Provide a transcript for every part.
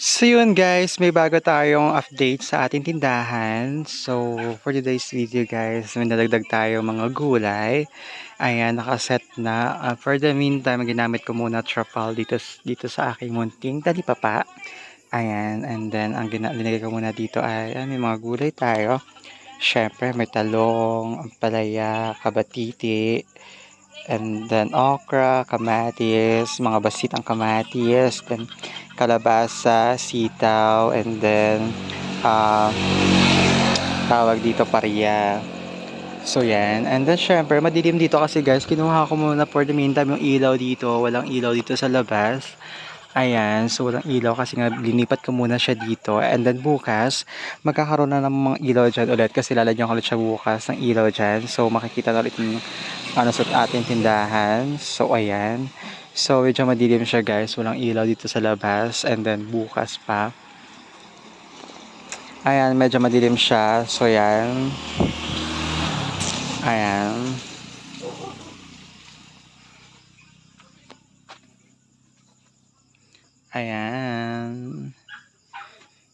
So yun guys, may bago tayong update sa ating tindahan. So for today's video guys, may nadagdag tayo mga gulay. Ayan, nakaset na. For the meantime, ginamit ko muna trapal dito sa aking munting talipapa. Ayan, and then ang linagay ko muna dito ay may mga gulay tayo. Syempre, may talong, ampalaya, kabatiti, and then okra, kamatis, mga basitang kamatis, then kalabasa, sitaw, and then uh, tawag dito paria. So yan, and then syempre madilim dito kasi guys, kinuha ko muna for the meantime yung ilaw dito, walang ilaw dito sa labas. Ayan, so walang ilaw kasi nga linipat ko muna siya dito. And then bukas, magkakaroon na ng mga ilaw dyan ulit kasi lalagyan ko ulit siya bukas ng ilaw dyan. So makikita na ulit yung ano sa ating tindahan. So ayan. So medyo madilim siya guys, walang ilaw dito sa labas. And then bukas pa. Ayan, medyo madilim siya. So ayan. Ayan. Ayan.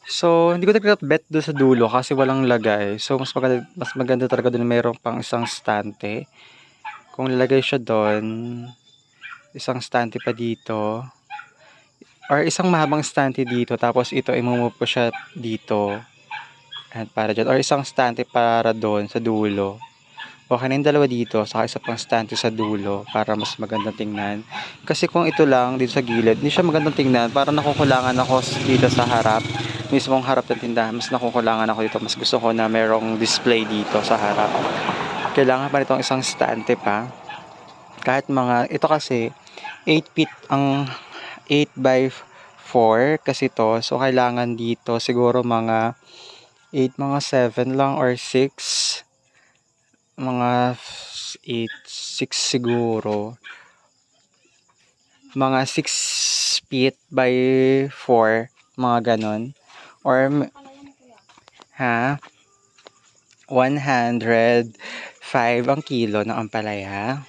So, hindi ko nag-bet doon sa dulo kasi walang lagay. So, mas maganda talaga doon mayroon pang isang stante. Kung lalagay siya doon, isang stante pa dito, or isang mahabang stante dito, tapos ito, imumove ko siya dito. And para dyan. Or isang stante para doon sa dulo. Okay na yung dalawa dito, saka isa pang stante sa dulo para mas magandang tingnan. Kasi kung ito lang dito sa gilid, hindi siya magandang tingnan. Parang nakukulangan ako dito sa harap. Mismong harap ng tindahan, mas nakukulangan ako dito. Mas gusto ko na merong display dito sa harap. Kailangan pa nitong isang stante pa. Kahit mga, ito kasi 8 feet ang 8 by 4 kasi to. So kailangan dito siguro mga 8, mga 7 lang or 6. Mga 8, 6 siguro. Mga 6 feet by 4, mga ganon. Or, ha? 105 ang kilo ng ampalaya.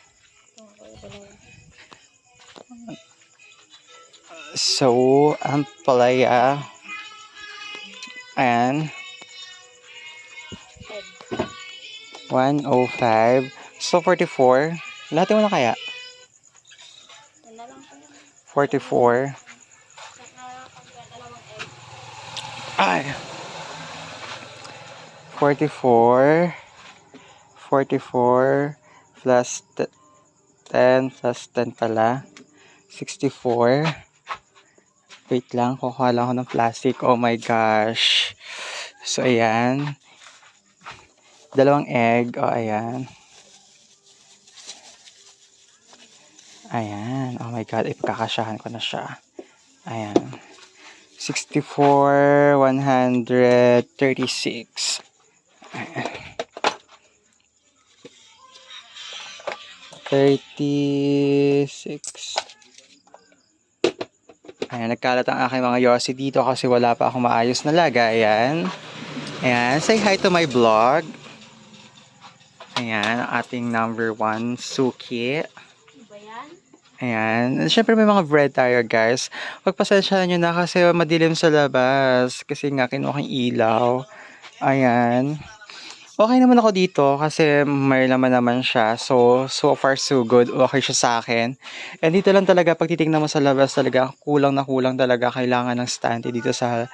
So, ampalaya, ayan, 105. So, 44. Lahat mo na kaya? 44. Ay. 44. 44 plus 10 plus 10 pala. 64. Wait lang, kukuha lang ako ng plastic. Oh my gosh. So, ayan. Dalawang egg. Oh, ayan. Ayan. Oh my God. Ipagkakasyahan ko na siya. Ayan. 64, 136. Ayan. 36. Ayan, nagkalat ang aking mga yosi dito kasi wala pa akong maayos na lagayan. Ayan, say hi to my vlog. Ayan, ating number 1, Suki. Ayan. Siyempre may mga bread tayo guys. Pagpasensyahan nyo na kasi madilim sa labas. Kasi nga kinuha ilaw. Ayan. Okay naman ako dito kasi may laman naman siya. So far so good. Okay siya sa akin. And dito lang talaga pag titignan mo sa labas talaga kulang na kulang talaga. Kailangan ng stand dito sa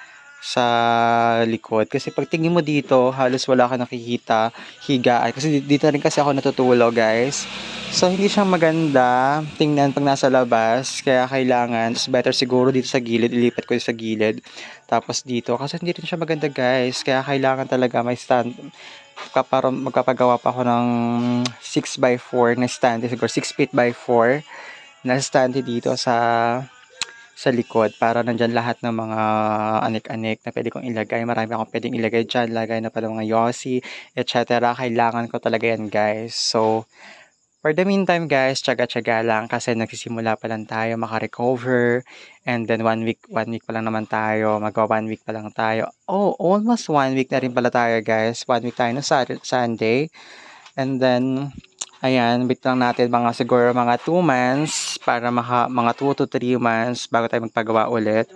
likod. Kasi pag tingin mo dito halos wala ka nakikita higaan. Kasi dito rin kasi ako natutulog guys. So hindi siya maganda tingnan pag nasa labas. Kaya kailangan, better siguro dito sa gilid. Ilipat ko sa gilid. Tapos dito kasi hindi rin siya maganda guys. Kaya kailangan talaga may stand para magpapagawa pa ako ng 6 by 4 na stand, siguro 6 feet by 4 na stand dito sa likod para nandyan lahat ng mga anik-anik na pwede kong ilagay. Marami akong pwedeng ilagay dyan, lagay na pala mga yosi, etc. Kailangan ko talaga yan guys. So, for the meantime guys, tsaga-tsaga lang kasi nagsisimula pa lang tayo makarecover. And then 1 week pa lang naman tayo, magwa 1 week pa lang tayo. Oh, almost 1 week na rin pala tayo guys. 1 week tayo no Sunday. And then, ayan, wait lang natin mga siguro mga 2 months para mga 2 to 3 months bago tayo magpagawa ulit.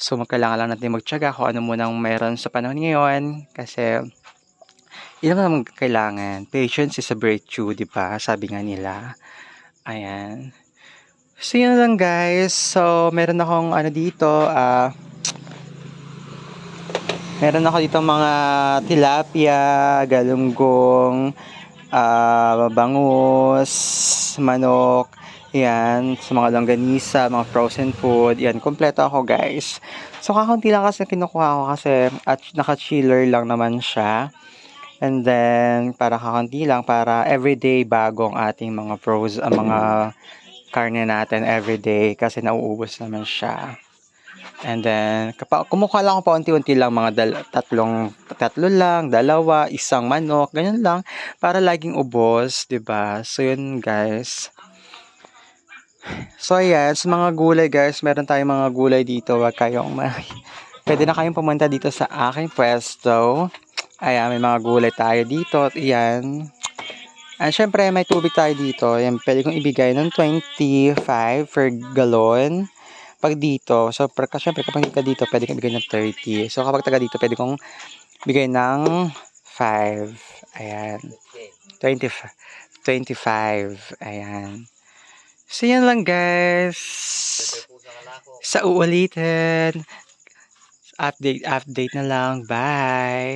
So, kailangan lang natin magtiyaga kung ano munang meron sa panahon ngayon kasi yun naman ang kailangan. Patience is a virtue, 'di ba? Sabi nga nila. Ayan. So, yun lang guys. So, meron akong ano dito, meron ako dito mga tilapia, galunggong, bangus, manok, yan, sa mga longganisa, mga frozen food, yan, kompleto ako guys. So, kakaunti lang kasi kinukuha ko kasi at naka-chiller lang naman siya. And then, para kakaunti lang, para everyday bagong ating mga mga karne natin everyday kasi nauubos naman siya. And then, kumukuha lang ako paunti-unti lang mga tatlo lang, dalawa, isang manok, ganyan lang para laging ubos, 'di ba? So yun, guys. So ayan, sa mga gulay, guys, meron tayong mga gulay dito. Wag kayong pwede na kayong pumunta dito sa aking pwesto. Ayan, may mga gulay tayo dito. Ayan. And syempre, may tubig tayo dito. Ayan, pwede kong ibigay ng 25 per galon. Pag dito, so syempre kapag ka dito, pwede kang bigay ng 30. So kapag taga dito, pwede kong bigay ng 5. Ayan. 25. 25. Ayan. So yan lang guys. Sa uulitin. Update na lang. Bye.